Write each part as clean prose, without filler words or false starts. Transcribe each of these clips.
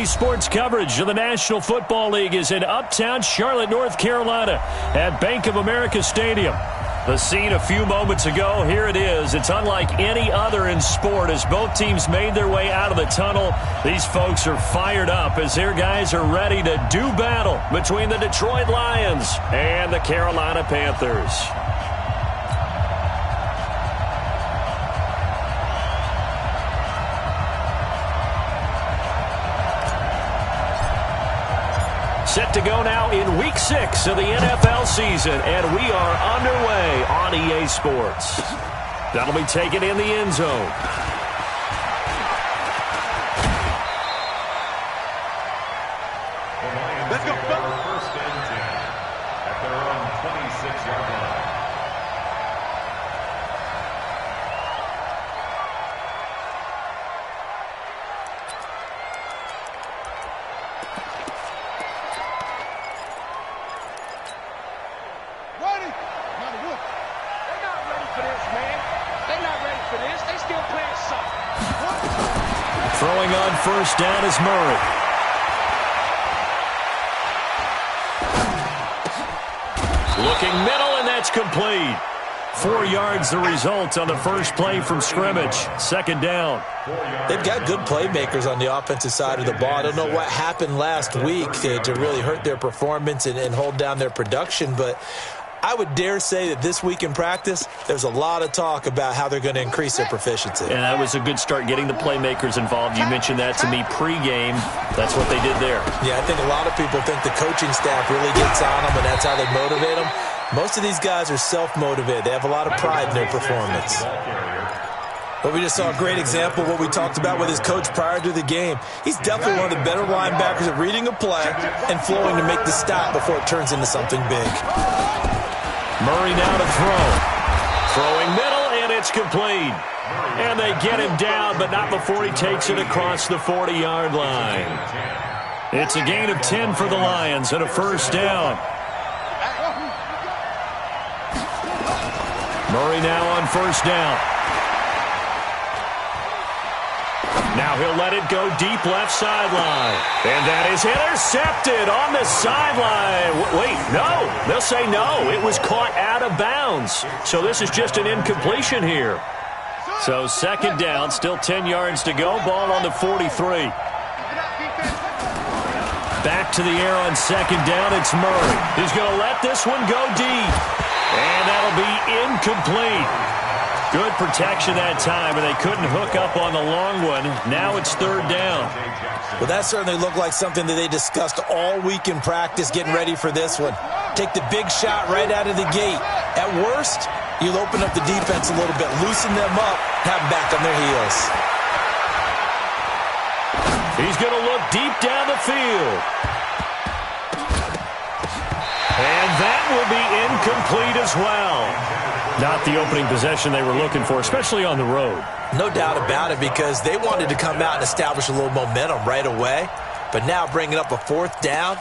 EA Sports coverage of the National Football League is in uptown Charlotte, North Carolina at Bank of America Stadium. The scene a few moments ago, here it is. It's unlike any other in sport as both teams made their way out of the tunnel. These folks are fired up as their guys are ready to do battle between the Detroit Lions and the Carolina Panthers. Set to go now in Week 6 of the NFL season, and we are underway on EA Sports. That'll be taken in the end zone. Let's go. First and 10 at their own 26-yard line. Throwing on first down is Murray. Looking middle, and that's complete. 4 yards the result on the first play from scrimmage. Second down. They've got good playmakers on the offensive side of the ball. I don't know what happened last week to really hurt their performance and hold down their production, but I would dare say that this week in practice, there's a lot of talk about how they're going to increase their proficiency. And that was a good start, getting the playmakers involved. You mentioned that to me pregame. That's what they did there. Yeah, I think a lot of people think the coaching staff really gets on them, and that's how they motivate them. Most of these guys are self-motivated. They have a lot of pride in their performance. But we just saw a great example of what we talked about with his coach prior to the game. He's definitely one of the better linebackers at reading a play and flowing to make the stop before it turns into something big. Murray now to throw. Throwing middle, and it's complete. And they get him down, but not before he takes it across the 40-yard line. It's a gain of 10 for the Lions and a first down. Murray now on first down. Now he'll let it go deep left sideline. And that is intercepted on the sideline. Wait, no. They'll say no. It was caught out of bounds. So this is just an incompletion here. So second down, still 10 yards to go. Ball on the 43. Back to the air on second down. It's Murray. He's going to let this one go deep. And that'll be incomplete. Good protection that time, and they couldn't hook up on the long one. Now it's third down. Well, that certainly looked like something that they discussed all week in practice, getting ready for this one. Take the big shot right out of the gate. At worst, you'll open up the defense a little bit, loosen them up, have them back on their heels. He's going to look deep down the field. And that will be incomplete as well. Not the opening possession they were looking for, especially on the road. No doubt about it, because they wanted to come out and establish a little momentum right away. But now bringing up a fourth down,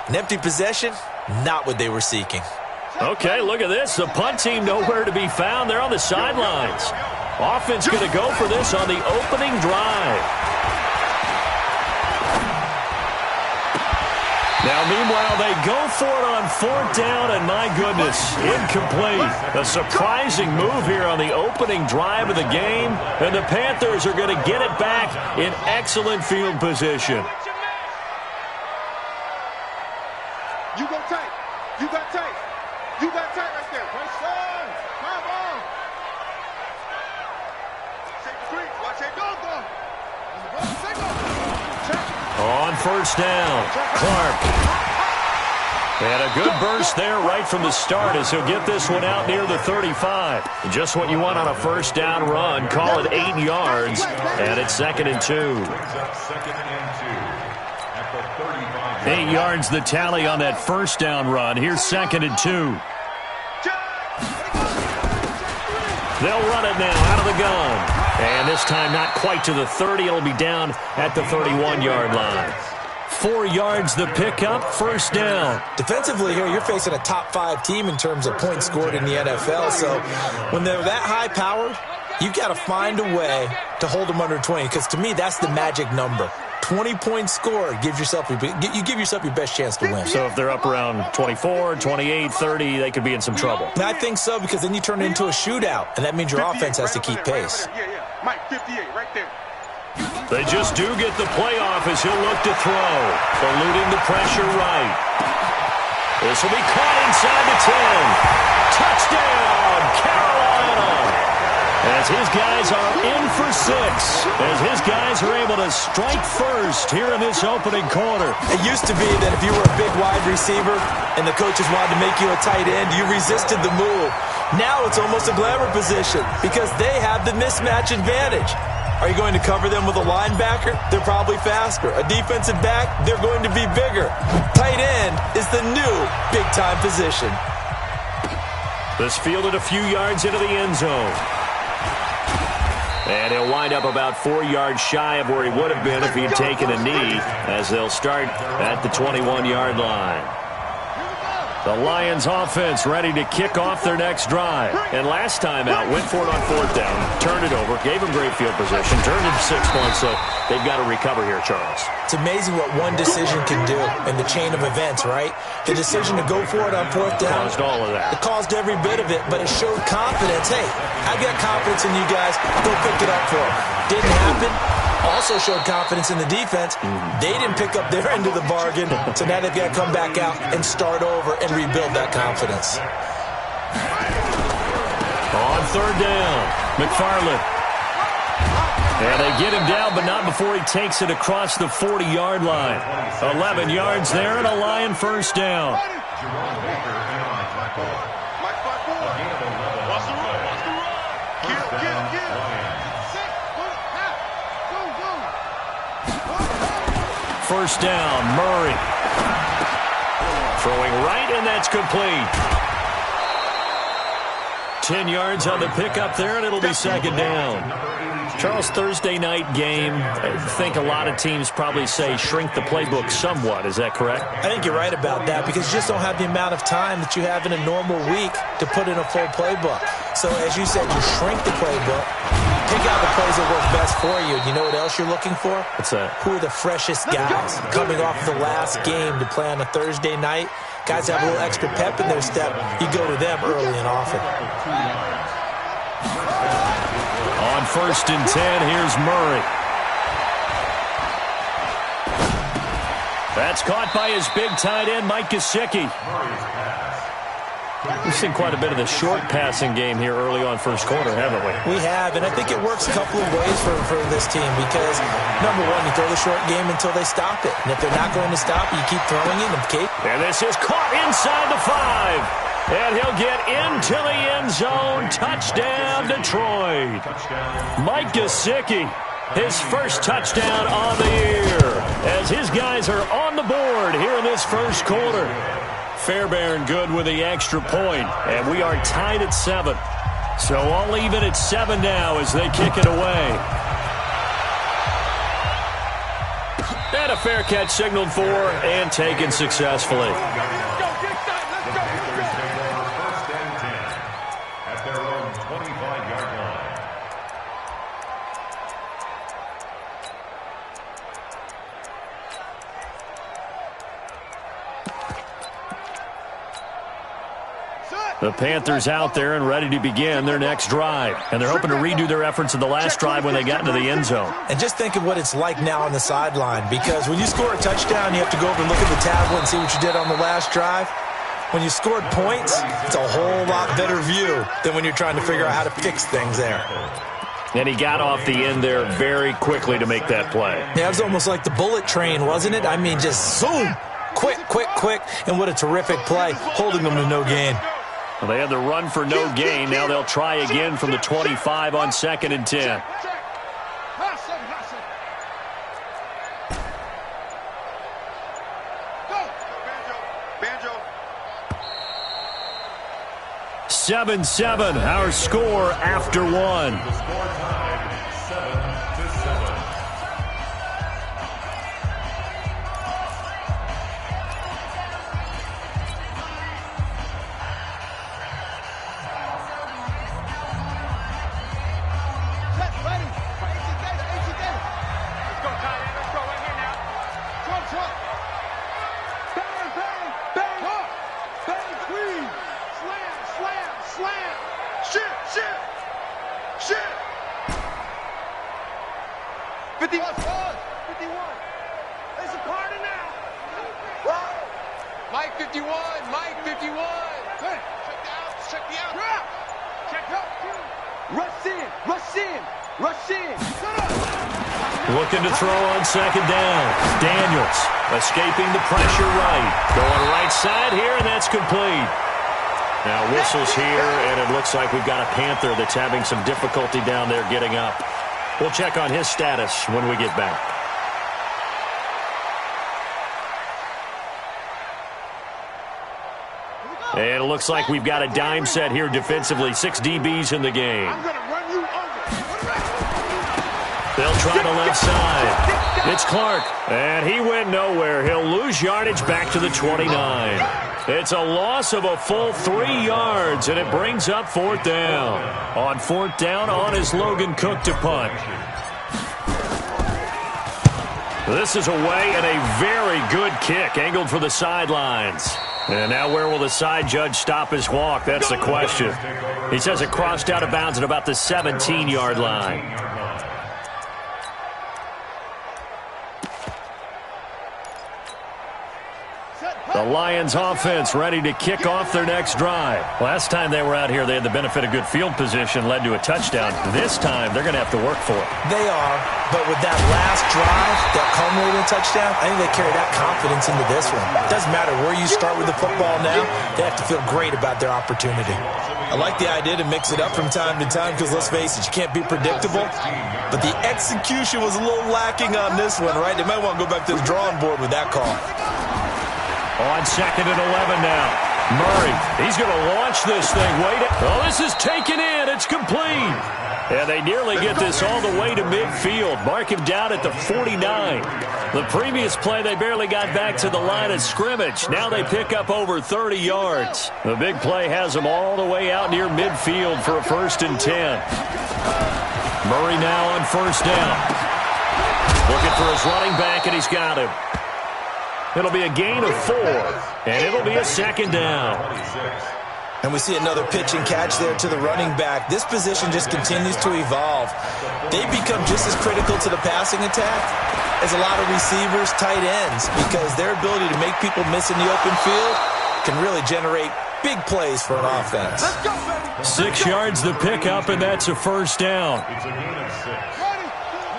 an empty possession, not what they were seeking. Okay, look at this. The punt team nowhere to be found. They're on the sidelines. Offense going to go for this on the opening drive. Now, meanwhile, they go for it on fourth down, and my goodness, incomplete. A surprising move here on the opening drive of the game, and the Panthers are going to get it back in excellent field position. You go tight. You got tight. You got tight right there. Right side. Come on. Take the creek. Watch it go. On first down, Clark. And a good burst there right from the start as he'll get this one out near the 35. Just what you want on a first down run. Call it 8 yards, and it's 2nd and 2. 8 yards the tally on that first down run. Here's 2nd and 2. They'll run it now out of the gun. And this time not quite to the 30. It'll be down at the 31-yard line. 4 yards the pickup, first down. Defensively here, you're facing a top-5 team in terms of points scored in the NFL. So when they're that high-powered, you've got to find a way to hold them under 20. Because to me, that's the magic number. 20-point score, you give yourself your best chance to win. So if they're up around 24, 28, 30, they could be in some trouble. And I think so, because then you turn it into a shootout, and that means your offense has to keep pace. Yeah. Mike, 58, right there. They just do get the playoff as he'll look to throw. Eluding the pressure right. This will be caught inside the 10. Touchdown, Carolina. As his guys are in for 6. As his guys are able to strike first here in this opening quarter. It used to be that if you were a big wide receiver and the coaches wanted to make you a tight end, you resisted the move. Now it's almost a glamour position because they have the mismatch advantage. Are you going to cover them with a linebacker? They're probably faster. A defensive back? They're going to be bigger. Tight end is the new big-time position. This fielded a few yards into the end zone. And he'll wind up about 4 yards shy of where he would have been if he'd taken a knee, as they'll start at the 21-yard line. The Lions offense ready to kick off their next drive. And last time out, went for it on 4th down, turned it over, gave them great field position, turned it to 6 points, so they've got to recover here, Charles. It's amazing what one decision can do in the chain of events, right? The decision to go for it on 4th down. Caused all of that. It caused every bit of it, but it showed confidence. Hey, I've got confidence in you guys. Go pick it up for them. Didn't happen. Also showed confidence in the defense. They didn't pick up their end of the bargain, so now they've got to come back out and start over and rebuild that confidence. On 3rd down, McFarland. And they get him down, but not before he takes it across the 40-yard line. 11 yards there and a Lion first down. First down, Murray. Throwing right, and that's complete. 10 yards on the pickup there, and it'll be 2nd down. Charles, Thursday night game, I think a lot of teams probably say shrink the playbook somewhat. Is that correct? I think you're right about that because you just don't have the amount of time that you have in a normal week to put in a full playbook. So, as you said, you shrink the playbook, pick out the plays that work best for you. You know what else you're looking for? What's that? Who are the freshest guys coming off the last game to play on a Thursday night? Guys have a little extra pep in their step. You go to them early and often. On 1st and 10, here's Murray. That's caught by his big tight end, Mike Gesicki. We've seen quite a bit of the short passing game here early on first quarter, haven't we? We have, and I think it works a couple of ways for this team because, number one, you throw the short game until they stop it. And if they're not going to stop it, you keep throwing it. And this is caught inside the 5. And he'll get into the end zone. Touchdown, Detroit. Mike Gesicki, his first touchdown on the year, as his guys are on the board here in this first quarter. Fairbairn good with the extra point, and we are tied at 7. So all even at 7 now as they kick it away. And a fair catch signaled for and taken successfully. The Panthers out there and ready to begin their next drive. And they're hoping to redo their efforts in the last drive when they got into the end zone. And just think of what it's like now on the sideline, because when you score a touchdown, you have to go over and look at the tablet and see what you did on the last drive. When you scored points, it's a whole lot better view than when you're trying to figure out how to fix things there. And he got off the end there very quickly to make that play. Yeah, it was almost like the bullet train, wasn't it? I mean, just zoom, quick, and what a terrific play, holding them to no gain. Well, they had the run for no gain. Now they'll try again from the 25 on 2nd and 10. Banjo. 7-7, our score after 1. Bang, bang, bang. Bang, clean. Slam, slam, slam. Shit, shit. Shit. 51. 51. There's a corner now. Mike 51. Mike 51. Check the out. Check the out. Check out. Rush in. Rush in. Rush in. Looking to throw on second down. Daniels escaping the pressure right. Going right side here, and that's complete. Now whistles here, and it looks like we've got a Panther that's having some difficulty down there getting up. We'll check on his status when we get back. And it looks like we've got a dime set here defensively. 6 DBs in the game. I'm going to run you over. They'll try the left side. It's Clark, and he went nowhere. He'll lose yardage back to the 29. It's a loss of a full 3 yards, and it brings up 4th down. On 4th down, on is Logan Cook to punt. This is away, and a very good kick, angled for the sidelines. And now where will the side judge stop his walk? That's the question. He says it crossed out of bounds at about the 17-yard line. The Lions offense ready to kick off their next drive. Last time they were out here, they had the benefit of good field position, led to a touchdown. This time, they're going to have to work for it. They are, but with that last drive, that culminating touchdown, I think they carry that confidence into this one. It doesn't matter where you start with the football now, they have to feel great about their opportunity. I like the idea to mix it up from time to time because, let's face it, you can't be predictable. But the execution was a little lacking on this one, right? They might want to go back to the drawing board with that call. On 2nd and 11 now. Murray, he's going to launch this thing. Oh, this is taken in. It's complete. And they nearly get this all the way to midfield. Mark him down at the 49. The previous play, they barely got back to the line of scrimmage. Now they pick up over 30 yards. The big play has them all the way out near midfield for a 1st and 10. Murray now on 1st down. Looking for his running back, and he's got him. It'll be a gain of 4, and it'll be a 2nd down. And we see another pitch and catch there to the running back. This position just continues to evolve. They become just as critical to the passing attack as a lot of receivers, tight ends, because their ability to make people miss in the open field can really generate big plays for an offense. 6 yards the pickup, and that's a 1st down. It's a gain of 6.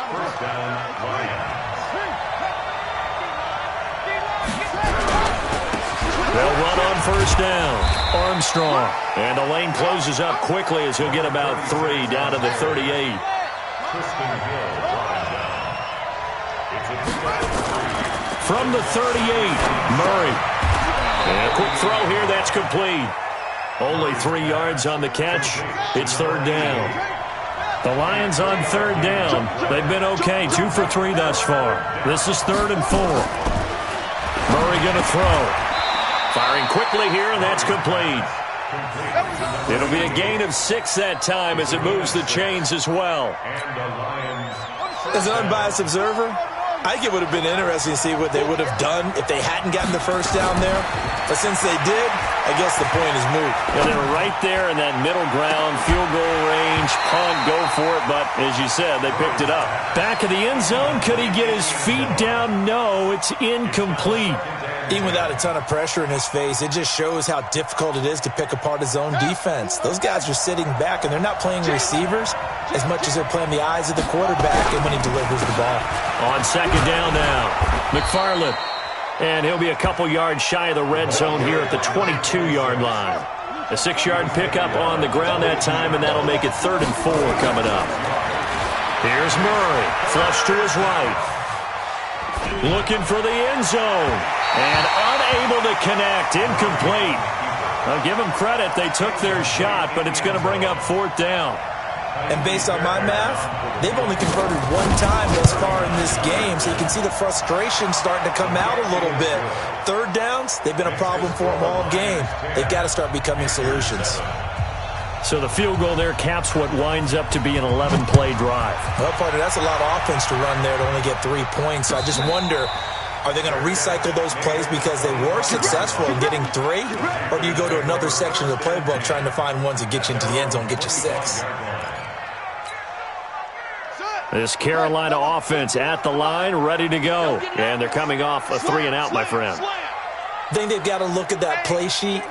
1st down, Lions. They'll run on 1st down. Armstrong. And the lane closes up quickly as he'll get about 3 down to the 38. From the 38, Murray. And a quick throw here, that's complete. Only 3 yards on the catch. It's 3rd down. The Lions on 3rd down. They've been okay, 2 for 3 thus far. This is 3rd and 4. Murray going to throw. Firing quickly here, and that's complete. It'll be a gain of 6 that time as it moves the chains as well. As an unbiased observer, I think it would have been interesting to see what they would have done if they hadn't gotten the 1st down there. But since they did, I guess the point is moot. Yeah, they were right there in that middle ground, field goal range, punt, go for it. But as you said, they picked it up. Back of the end zone, could he get his feet down? No, it's incomplete. Even without a ton of pressure in his face, it just shows how difficult it is to pick apart his own defense. Those guys are sitting back, and they're not playing receivers as much as they're playing the eyes of the quarterback and when he delivers the ball. On 2nd down now, McFarland. And he'll be a couple yards shy of the red zone here at the 22-yard line. A 6-yard pickup on the ground that time, and that'll make it 3rd and 4 coming up. Here's Murray, flush to his right. Looking for the end zone. And unable to connect, incomplete. I'll give them credit, they took their shot, but it's going to bring up 4th down. And based on my math, they've only converted 1 time thus far in this game, so you can see the frustration starting to come out a little bit. 3rd downs, they've been a problem for them all game. They've got to start becoming solutions. So the field goal there caps what winds up to be an 11-play drive. Well, partner, that's a lot of offense to run there to only get 3 points. So I just wonder Are they going to recycle those plays because they were successful in getting 3? Or do you go to another section of the playbook trying to find ones that get you into the end zone, get you 6? This Carolina offense at the line, ready to go. And they're coming off a 3-and-out, my friend. I think they've got to look at that play sheet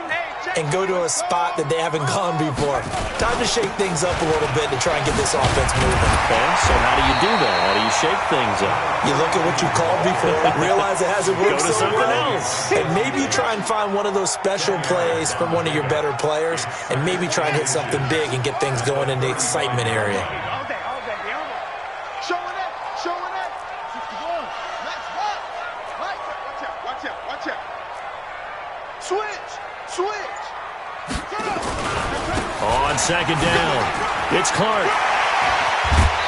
and go to a spot that they haven't gone before. Time to shake things up a little bit to try and get this offense moving. Okay, so how do you do that? How do you shake things up? You look at what you called before, realize it hasn't worked Go to so something well, else. and maybe you try and find one of those special plays from one of your better players, and maybe try and hit something big and get things going in the excitement area. On second down, it's Clark.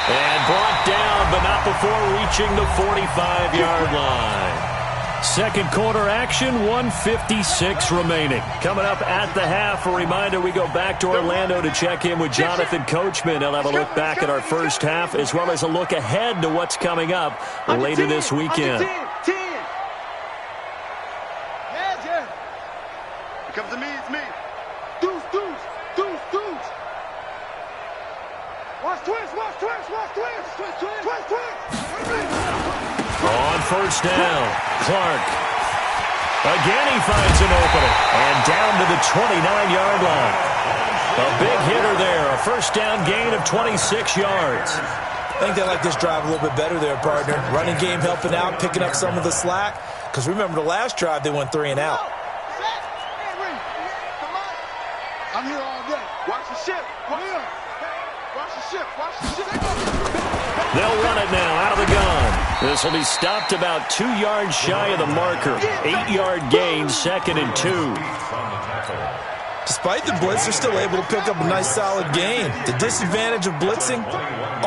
And brought down, but not before reaching the 45-yard line. Second quarter action, 1:56 remaining. Coming up at the half, a reminder we go back to Orlando to check in with Jonathan Coachman. He'll have a look back at our first half as well as a look ahead to what's coming up later this weekend. Here comes the me, it's me. Deuce. Watch twist. On first down, Clark. Again he finds an opening. And down to the 29-yard line. A big hitter there. A first down gain of 26 yards. I think they like this drive a little bit better there, partner. Running game helping out, picking up some of the slack. Because remember the last drive, they went 3-and-out. I'm here all day. Watch the ship. They'll run it now out of the gun. This will be stopped about 2 yards shy of the marker. 8-yard gain, 2nd and 2. Despite the blitz, they're still able to pick up a nice solid gain. The disadvantage of blitzing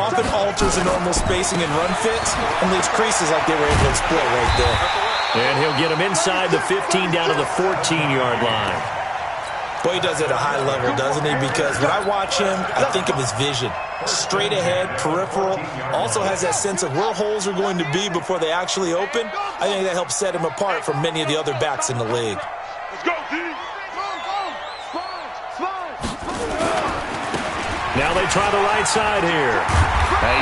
often alters the normal spacing and run fits and leaves creases like they were able to exploit right there. And he'll get him inside the 15 down to the 14-yard line. Boy, he does it at a high level, doesn't he? Because when I watch him, I think of his vision. Straight ahead, peripheral. Also has that sense of where holes are going to be before they actually open. I think that helps set him apart from many of the other backs in the league. Let's go, D. Now they try the right side here.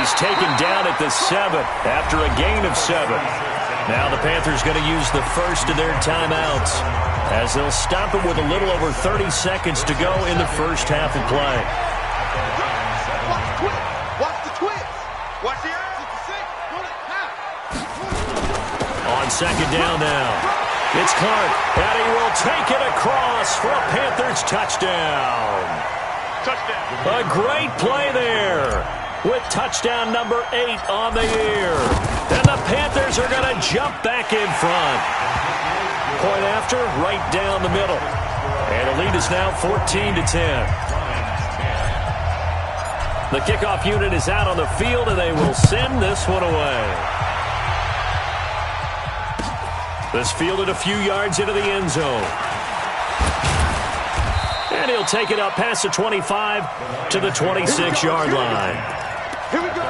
He's taken down at the 7 after a gain of 7. Now the Panthers going to use the first of their timeouts as they'll stop it with a little over 30 seconds to go in the first half of play. Watch the twist. Watch the air. On second down now, it's Clark, and he will take it across for a Panthers touchdown. A great play there with touchdown number 8 on the year. And the Panthers are going to jump back in front. Point after, right down the middle. And the lead is now 14-10. The kickoff unit is out on the field, and they will send this one away. This fielded a few yards into the end zone. And he'll take it up past the 25 to the 26-yard line. Here we go.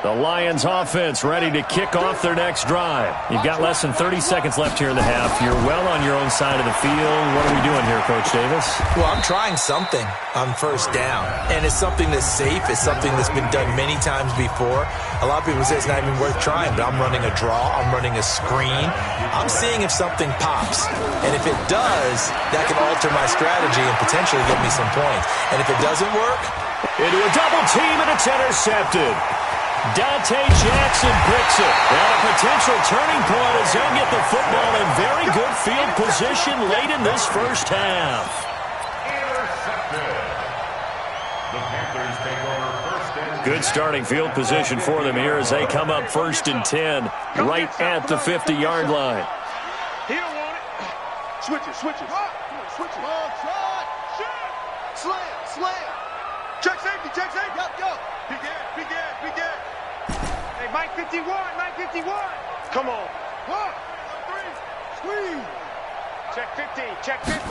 The Lions offense ready to kick off their next drive. You've got less than 30 seconds left here in the half. You're well on your own side of the field. What are we doing here, Coach Davis? Well, I'm trying something on first down. And it's something that's safe. It's something that's been done many times before. A lot of people say it's not even worth trying, but I'm running a draw. I'm running a screen. I'm seeing if something pops. And if it does, that can alter my strategy and potentially get me some points. And if it doesn't work, into a double team, and it's intercepted. Dante Jackson bricks it. And a potential turning point as they'll get the football in very good field position late in this first half. The Panthers take over first and 10. Good starting field position for them here as they come up 1st and 10 right at the 50-yard line. He don't want it. Switch it. Switch it. Slam. Check safety. Yup, go. Big head. Hey, Mike 51. Come on. 1, 3, squeeze. Check 15. Check 15.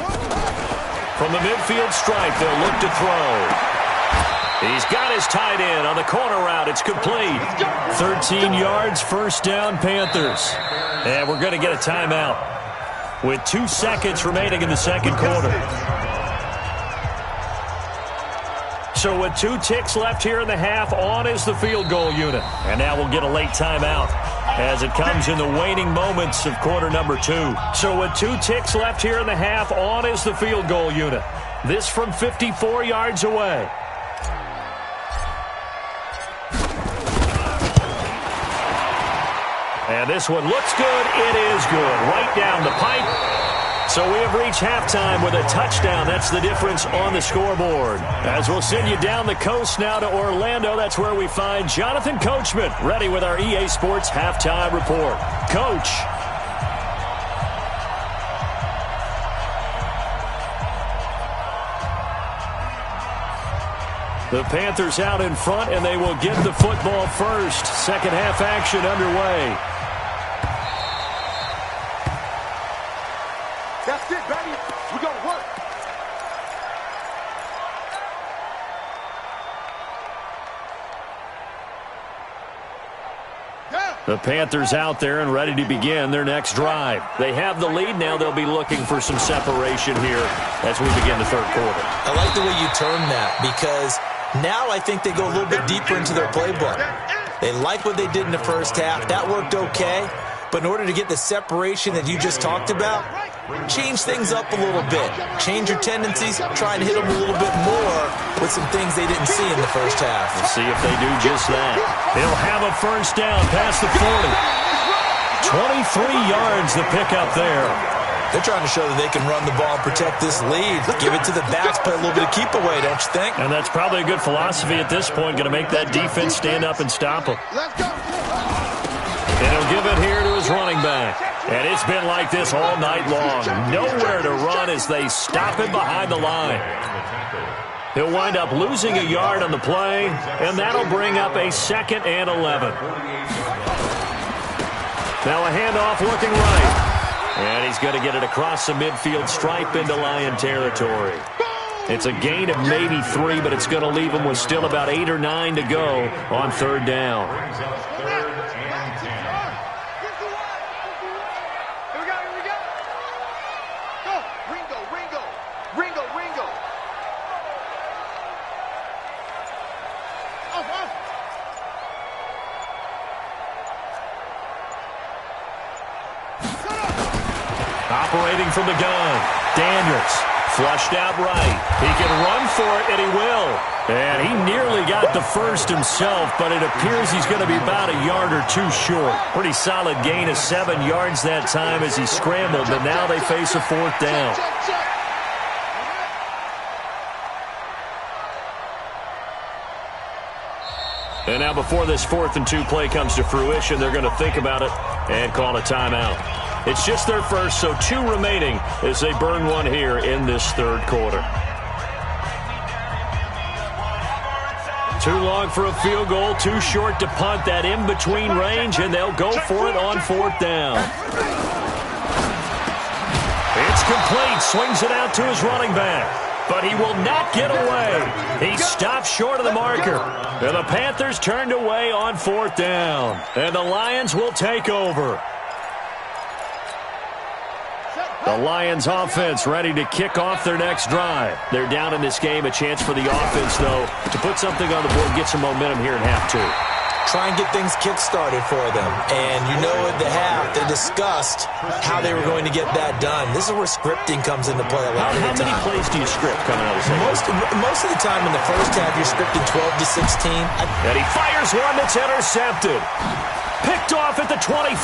From the midfield stripe, they'll look to throw. He's got his tight end on the corner route. It's complete. 13 yards, first down, Panthers. And we're going to get a timeout with 2 seconds remaining in the second quarter. So with 2 ticks left here in the half, on is the field goal unit. And now we'll get a late timeout as it comes in the waning moments of quarter number 2. So with 2 ticks left here in the half, on is the field goal unit. This from 54 yards away. And this one looks good. It is good. Right down the pipe. So we have reached halftime with a touchdown. That's the difference on the scoreboard. As we'll send you down the coast now to Orlando, that's where we find Jonathan Coachman, ready with our EA Sports halftime report. Coach. The Panthers out in front, and they will get the football first. Second half action underway. That's it, baby. We're going to work. The Panthers out there and ready to begin their next drive. They have the lead. Now they'll be looking for some separation here as we begin the third quarter. I like the way you term that, because now I think they go a little bit deeper into their playbook. They like what they did in the first half. That worked okay. But in order to get the separation that you just talked about, change things up a little bit. Change your tendencies. Try and hit them a little bit more with some things they didn't see in the first half. We'll see if they do just that. They'll have a first down past the 40. 23 yards the pickup there. They're trying to show that they can run the ball and protect this lead. Give it to the backs, play a little bit of keep away, don't you think? And that's probably a good philosophy at this point. Going to make that defense stand up and stop them. And he'll give it here to his running back. And it's been like this all night long. Nowhere to run as they stop him behind the line. He'll wind up losing a yard on the play, and that'll bring up a 2nd and 11. Now a handoff looking right. And he's going to get it across the midfield stripe into Lion territory. It's a gain of maybe 3, but it's going to leave him with still about 8 or 9 to go on third down. Operating from the gun, Daniels, flushed out right. He can run for it, and he will. And he nearly got the first himself, but it appears he's going to be about a yard or 2 short. Pretty solid gain of 7 yards that time as he scrambled, but now they face a 4th down. And now before this 4th and 2 play comes to fruition, they're going to think about it and call a timeout. It's just their first, so 2 remaining as they burn one here in this third quarter. Too long for a field goal, too short to punt. That in-between range, and they'll go for it on 4th down. It's complete. Swings it out to his running back. But he will not get away. He stopped short of the marker. And the Panthers turned away on 4th down. And the Lions will take over. The Lions offense ready to kick off their next drive. They're down in this game. A chance for the offense, though, to put something on the board, get some momentum here in half 2. Try and get things kick-started for them. And you know at the half, they discussed how they were going to get that done. This is where scripting comes into play a lot of the time. How many plays do you script coming out of the second? Most of the time in the first half, you're scripting 12 to 16. And he fires one that's intercepted. Picked off at the 24.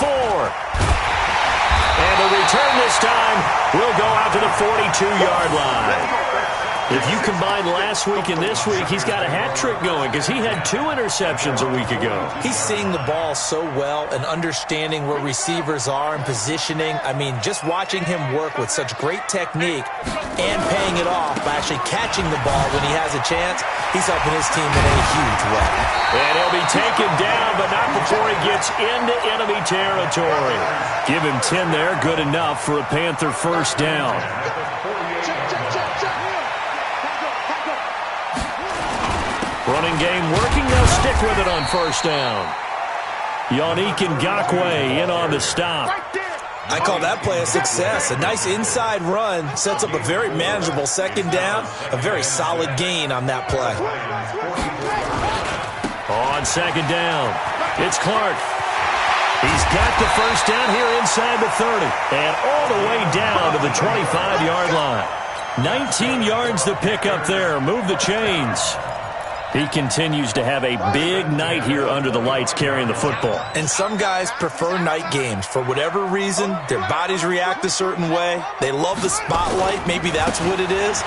And the return this time will go out to the 42-yard line. If you combine last week and this week, he's got a hat trick going because he had 2 interceptions a week ago. He's seeing the ball so well and understanding where receivers are and positioning. I mean, just watching him work with such great technique, and paying it off by actually catching the ball when he has a chance. He's helping his team in a huge way. And he'll be taken down, but not before he gets into enemy territory. Give him 10 there, good enough for a Panther first down. Running game working, they'll stick with it on first down. Yannick Ngakoue in on the stop. I call that play a success. A nice inside run sets up a very manageable second down. A very solid gain on that play. On second down, it's Clark. He's got the first down here inside the 30. And all the way down to the 25-yard line. 19 yards to pick up there. Move the chains. He continues to have a big night here under the lights carrying the football. And some guys prefer night games. For whatever reason, their bodies react a certain way. They love the spotlight. Maybe that's what it is.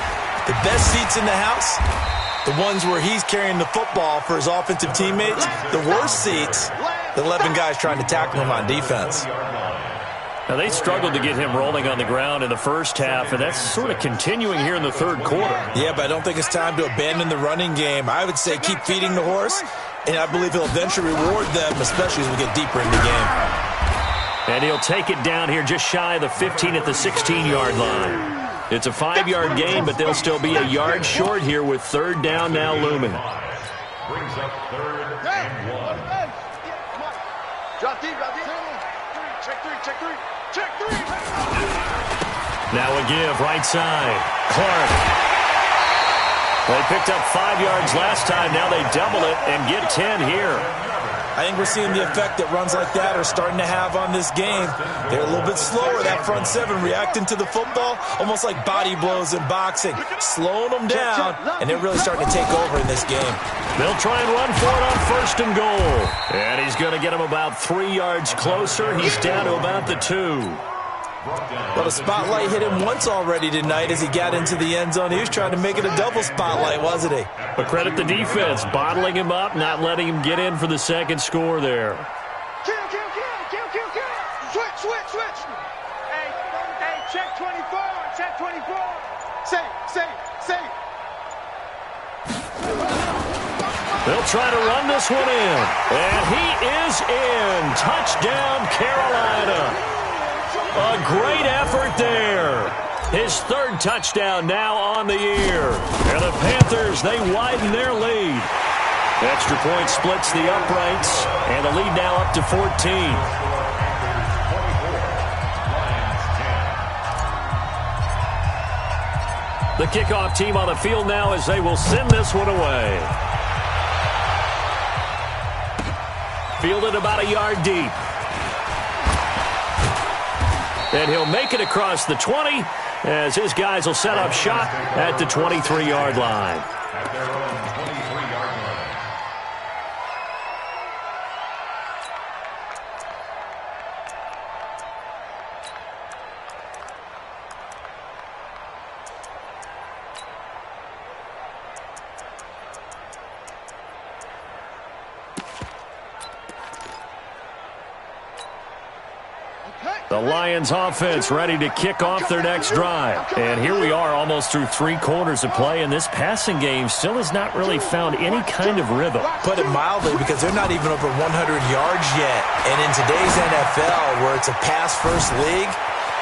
The best seats in the house, the ones where he's carrying the football for his offensive teammates. The worst seats, the 11 guys trying to tackle him on defense. Now, they struggled to get him rolling on the ground in the first half, and that's sort of continuing here in the third quarter. Yeah, but I don't think it's time to abandon the running game. I would say keep feeding the horse, and I believe he'll eventually reward them, especially as we get deeper in the game. And he'll take it down here just shy of the 15 at the 16-yard line. It's a 5-yard gain, but they'll still be a yard short here with third down now looming. Brings up 3rd and 1. Drop deep, drop deep. Check three, check three, check three. Now a give, right side. Clark. They picked up 5 yards last time. Now they double it and get 10 here. I think we're seeing the effect that runs like that are starting to have on this game. They're a little bit slower, that front seven, reacting to the football, almost like body blows in boxing, slowing them down, and they're really starting to take over in this game. They'll try and run for it on first and goal. And he's going to get him about 3 yards closer. He's down to about the 2. Well, the spotlight hit him once already tonight as he got into the end zone. He was trying to make it a double spotlight, wasn't he? But credit the defense, bottling him up, not letting him get in for the second score there. Kill. Switch. Hey, check 24, check 24. Say. They'll try to run this one in. And he is in. Touchdown, Carolina. A great effort there. His third touchdown now on the year. And the Panthers, they widen their lead. Extra point splits the uprights, and the lead now up to 14. The kickoff team on the field now as they will send this one away. Fielded about a yard deep. And he'll make it across the 20 as his guys will set up shop at the 23-yard line. At their own 23-yard line. The Lions offense ready to kick off their next drive. And here we are almost through 3 quarters of play, and this passing game still has not really found any kind of rhythm. Put it mildly, because they're not even over 100 yards yet. And in today's NFL, where it's a pass-first league,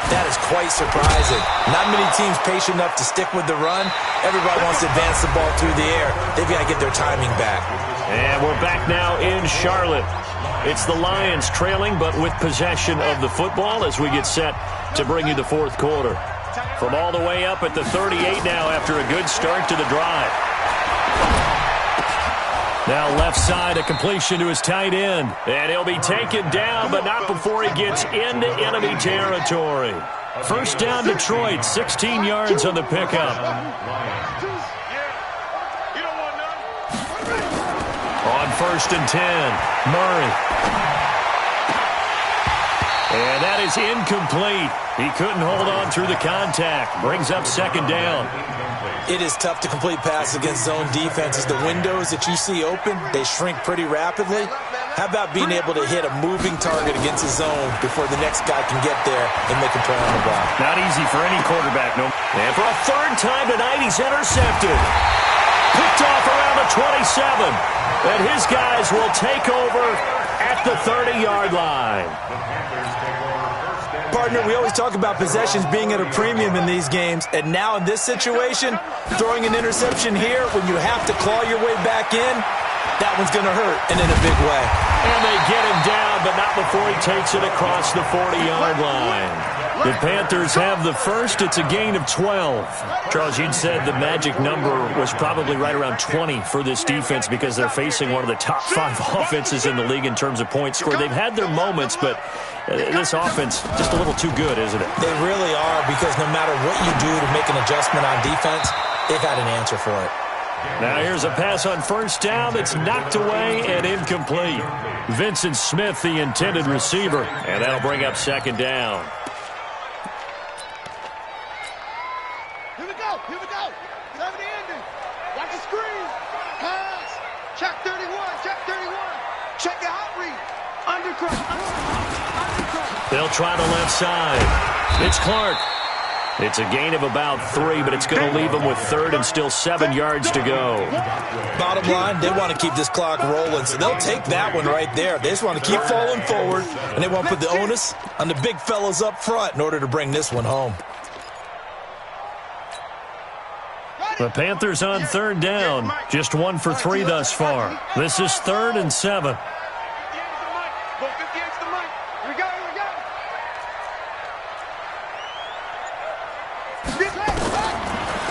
that is quite surprising. Not many teams patient enough to stick with the run. Everybody wants to advance the ball through the air. They've got to get their timing back. And we're back now in Charlotte. It's the Lions trailing, but with possession of the football as we get set to bring you the fourth quarter. From all the way up at the 38 now after a good start to the drive. Now left side, a completion to his tight end. And he'll be taken down, but not before he gets into enemy territory. First down, Detroit, 16 yards on the pickup. On first and 10, Murray. And that is incomplete. He couldn't hold on through the contact. Brings up second down. It is tough to complete passes against zone defenses. The windows that you see open, they shrink pretty rapidly. How about being able to hit a moving target against his zone before the next guy can get there and make a play on the ball? Not easy for any quarterback. No. And for a third time tonight, he's intercepted. Picked off around the 27. And his guys will take over at the 30-yard line. Partner, we always talk about possessions being at a premium in these games, and now in this situation, throwing an interception here when you have to claw your way back in, that one's going to hurt, and in a big way. And they get him down, but not before he takes it across the 40-yard line. The Panthers have the first. It's a gain of 12. Charles, you'd said the magic number was probably right around 20 for this defense because they're facing one of the top 5 offenses in the league in terms of points scored. They've had their moments, but this offense just a little too good, isn't it? They really are, because no matter what you do to make an adjustment on defense, they've had an answer for it. Now here's a pass on first down that's knocked away and incomplete. Vincent Smith, the intended receiver, and that'll bring up second down. Here we go. Here we go. It's over the ending. Watch the screen. Pass. Check 31. Check 31. Check your hot read. Undercut. Undercut. They'll try the left side. It's Clark. It's a gain of about 3, but it's going to leave them with third and still 7 yards to go. Bottom line, they want to keep this clock rolling, so they'll take that one right there. They just want to keep falling forward, and they want to put the onus on the big fellas up front in order to bring this one home. The Panthers on third down. Just 1 for 3 thus far. This is 3rd and 7.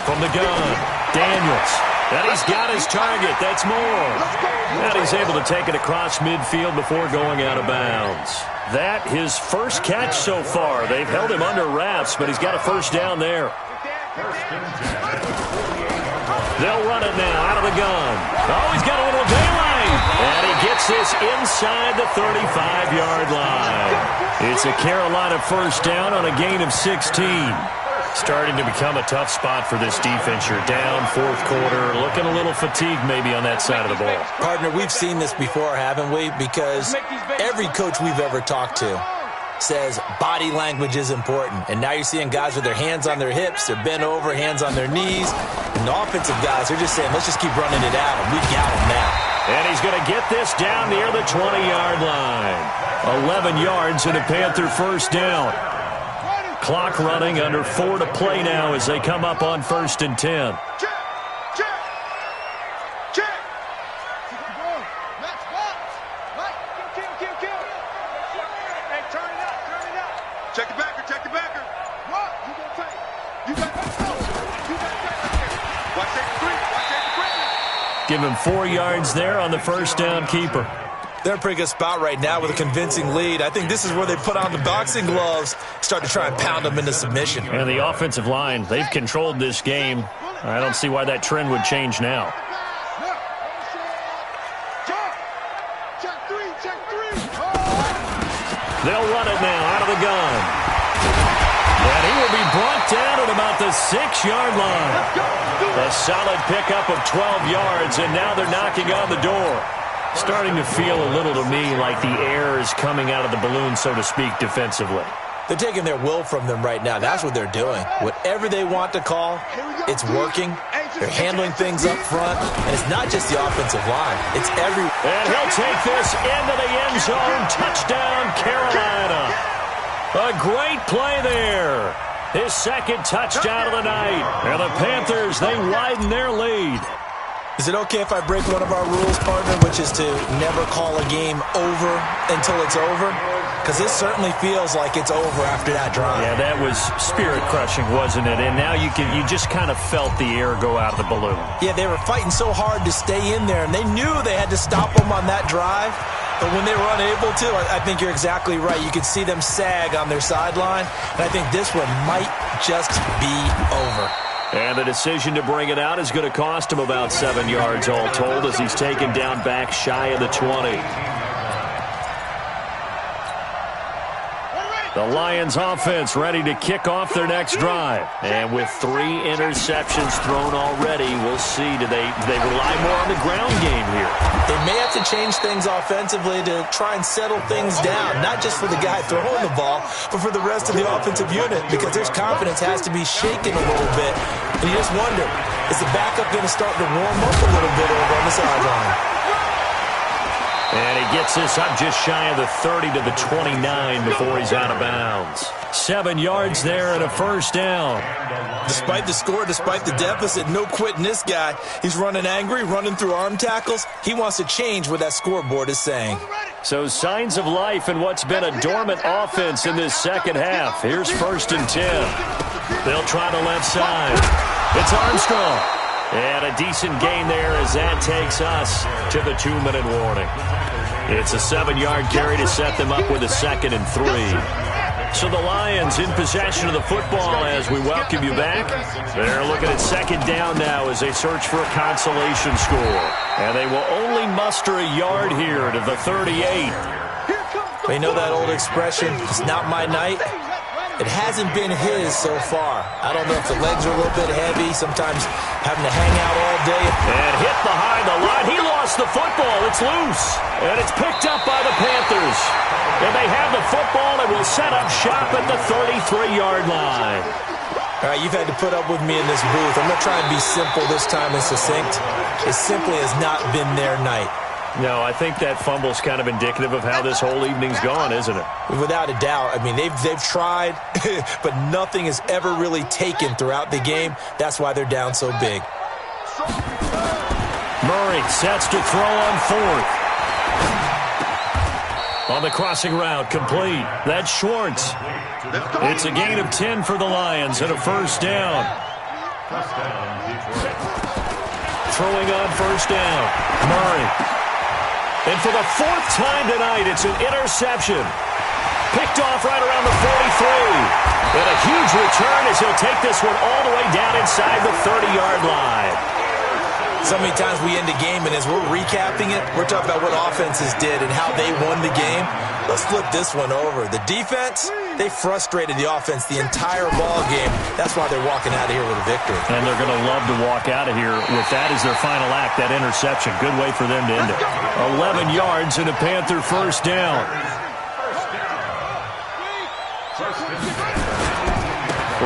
From the gun, Daniels. And he's got his target. That's more. And he's able to take it across midfield before going out of bounds. That his first catch so far. They've held him under wraps, but he's got a first down there. They'll run it now out of the gun. Oh, he's got a little daylight. And he gets this inside the 35-yard line. It's a Carolina first down on a gain of 16. Starting to become a tough spot for this defense. You're down, 4th quarter, looking a little fatigued maybe on that side of the ball. Partner, we've seen this before, haven't we? Because every coach we've ever talked to says body language is important. And now you're seeing guys with their hands on their hips, they're bent over, hands on their knees. And the offensive guys are just saying, let's just keep running it out, and we got them now. And he's going to get this down near the 20-yard line. 11 yards and a Panther first down. Clock running, under 4 to play now as they come up on 1st and 10. Check. Check. Check. Match box. Right. Kill. Hey, turn it up. Check the backer. What? You gonna take? You got to go. You got to take. Watch that 3. Give him 4 yards there on the first down keeper. They're in a pretty good spot right now with a convincing lead. I think this is where they put on the boxing gloves, start to try and pound them into submission. And the offensive line, they've controlled this game. I don't see why that trend would change now. Check 3. They'll run it now out of the gun. And he will be brought down at about the 6-yard line. A solid pickup of 12 yards, and now they're knocking on the door. Starting to feel a little to me like the air is coming out of the balloon, so to speak, defensively. They're taking their will from them right now. That's what they're doing. Whatever they want to call, it's working. They're handling things up front. And it's not just the offensive line. It's every... And he'll take this into the end zone. Touchdown, Carolina. A great play there. His second touchdown of the night. And the Panthers, they widen their lead. Is it okay if I break one of our rules, partner, which is to never call a game over until it's over? Because this certainly feels like it's over after that drive. Yeah, that was spirit-crushing, wasn't it? And now you just kind of felt the air go out of the balloon. Yeah, they were fighting so hard to stay in there, and they knew they had to stop them on that drive. But when they were unable to, I think you're exactly right. You could see them sag on their sideline, and I think this one might just be over. And the decision to bring it out is going to cost him about 7 yards all told as he's taken down back shy of the 20. The Lions offense ready to kick off their next drive. And with 3 interceptions thrown already, we'll see. Do they rely more on the ground game here? They may have to change things offensively to try and settle things down, not just for the guy throwing the ball, but for the rest of the offensive unit, because their confidence has to be shaken a little bit. And you just wonder, is the backup going to start to warm up a little bit over on the sideline? And he gets this up just shy of the 30 to the 29 before he's out of bounds. 7 yards there and a first down. Despite the score, despite the deficit, no quitting this guy. He's running angry, running through arm tackles. He wants to change what that scoreboard is saying. So signs of life in what's been a dormant offense in this second half. Here's 1st and 10. They'll try the left side. It's Armstrong. And a decent gain there as that takes us to the 2-minute warning. It's a 7-yard carry to set them up with a 2nd and 3. So the Lions in possession of the football as we welcome you back. They're looking at 2nd down now as they search for a consolation score. And they will only muster a yard here to the 38. You know that old expression, it's not my night? It hasn't been his so far. I don't know if the legs are a little bit heavy, sometimes having to hang out all day. And hit behind the line. He lost the football. It's loose. And it's picked up by the Panthers. And they have the football and will set up shop at the 33-yard line. All right, you've had to put up with me in this booth. I'm going to try and be simple this time and succinct. It simply has not been their night. No, I think that fumble's kind of indicative of how this whole evening's gone, isn't it? Without a doubt. I mean, they've tried, but nothing has ever really taken throughout the game. That's why they're down so big. Murray sets to throw on 4th. On the crossing route, complete. That's Schwartz. It's a gain of 10 for the Lions and a first down. Throwing on first down, Murray. And for the 4th time tonight, it's an interception. Picked off right around the 43. And a huge return as he'll take this one all the way down inside the 30-yard line. So many times we end a game, and as we're recapping it, we're talking about what offenses did and how they won the game. Let's flip this one over. The defense, they frustrated the offense the entire ball game. That's why they're walking out of here with a victory. And they're going to love to walk out of here with that as their final act, that interception. Good way for them to end it. 11 yards and a Panther first down.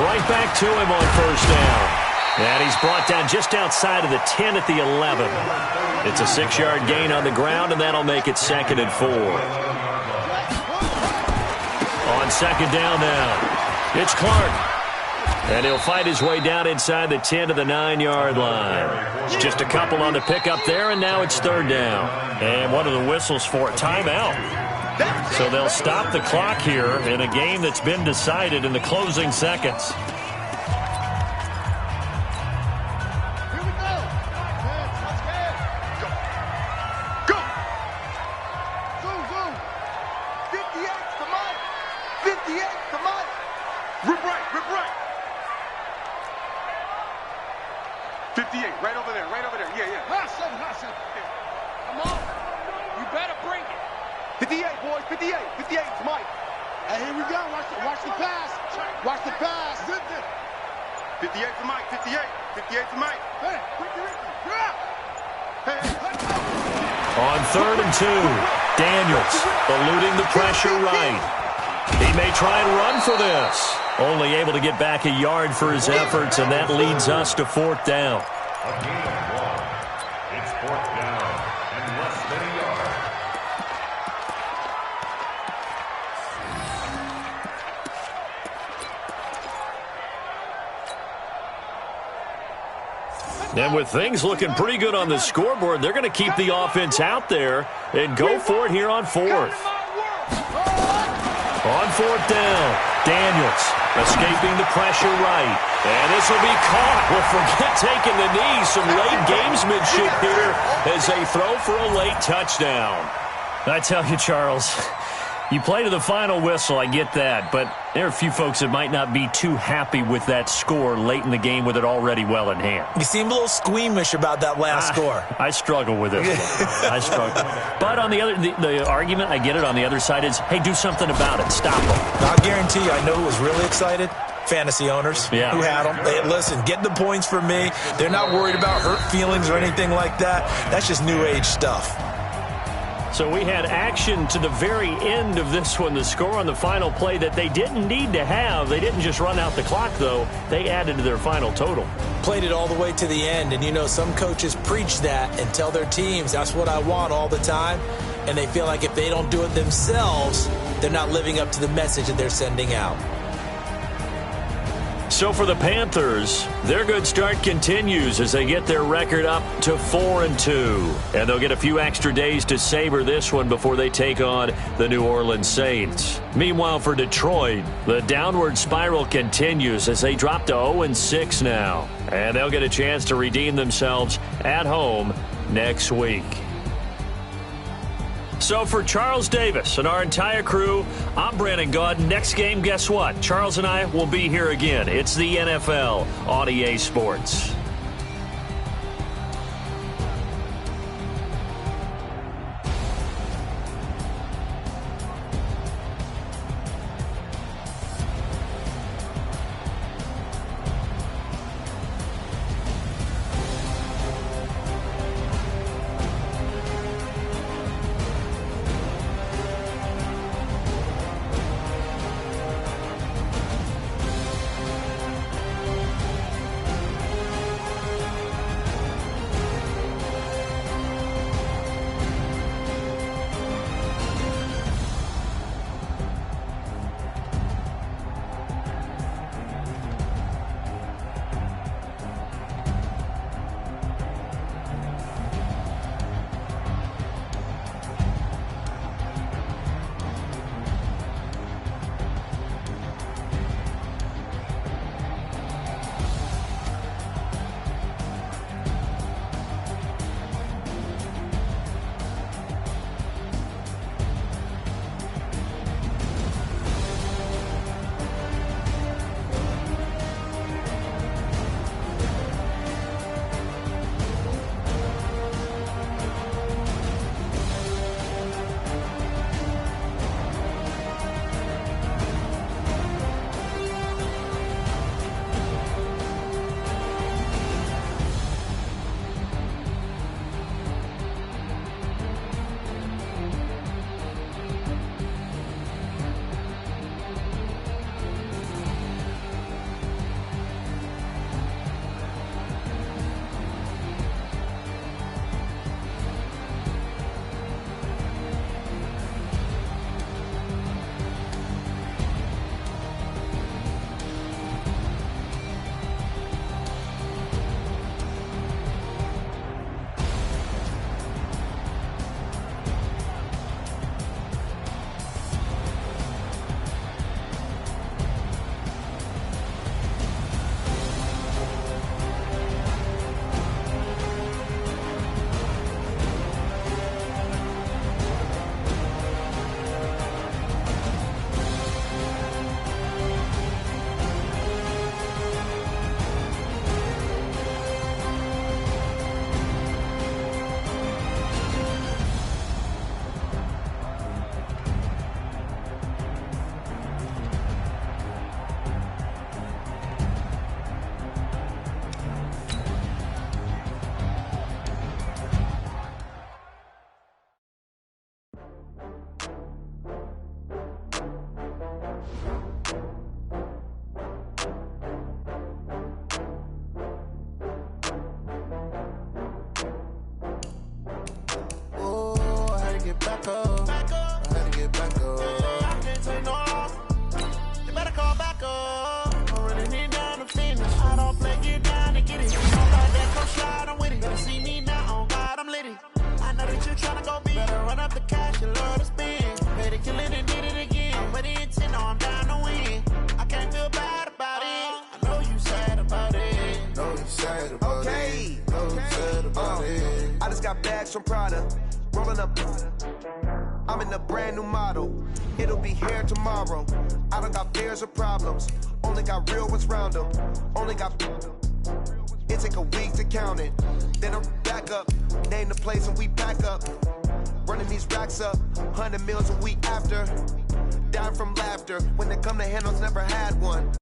Right back to him on first down. And he's brought down just outside of the 10 at the 11. It's a 6-yard gain on the ground, and that'll make it 2nd and 4. On 2nd down now, it's Clark. And he'll fight his way down inside the 10 to the 9-yard line. It's just a couple on the pickup there, and now it's 3rd down. And what are the whistles for? Timeout. So they'll stop the clock here in a game that's been decided in the closing seconds. On 3rd and 2, Daniels eluding the pressure right. He may try and run for this. Only able to get back a yard for his efforts, and that leads us to 4th down. A gain of 1. It's 4th down and less than a yard. And with things looking pretty good on the scoreboard, they're going to keep the offense out there and go for it here on 4th. On 4th down, Daniels escaping the pressure right. And this will be caught. Well, forget taking the knee. Some late gamesmanship here as they throw for a late touchdown. I tell you, Charles, You play to the final whistle, I get that, but there are a few folks that might not be too happy with that score late in the game with it already well in hand. You seem a little squeamish about that last score. I struggle with this one. I struggle. But on the argument, I get it, on the other side is, hey, do something about it. Stop them. I'll guarantee you, I know who was really excited. Fantasy owners who had them. Hey, listen, get the points from me. They're not worried about hurt feelings or anything like that. That's just new age stuff. So we had action to the very end of this one. The score on the final play that they didn't need to have. They didn't just run out the clock, though. They added to their final total. Played it all the way to the end. And, you know, some coaches preach that and tell their teams, that's what I want all the time. And they feel like if they don't do it themselves, they're not living up to the message that they're sending out. So for the Panthers, their good start continues as they get their record up to 4-2. And they'll get a few extra days to savor this one before they take on the New Orleans Saints. Meanwhile, for Detroit, the downward spiral continues as they drop to 0-6 now. And they'll get a chance to redeem themselves at home next week. So for Charles Davis and our entire crew, I'm Brandon Gaud. Next game, guess what? Charles and I will be here again. It's the NFL on EA Sports. I just got bags from Prada, rolling up. I'm in the a brand new model. It'll be here tomorrow. I don't got fears or problems. Only got real ones round them. Only got... It take a week to count it. Then I'm back up. Name the place and we pack up. Running these racks up. 100 meals a week after. Down from laughter. When they come to handles, never had one.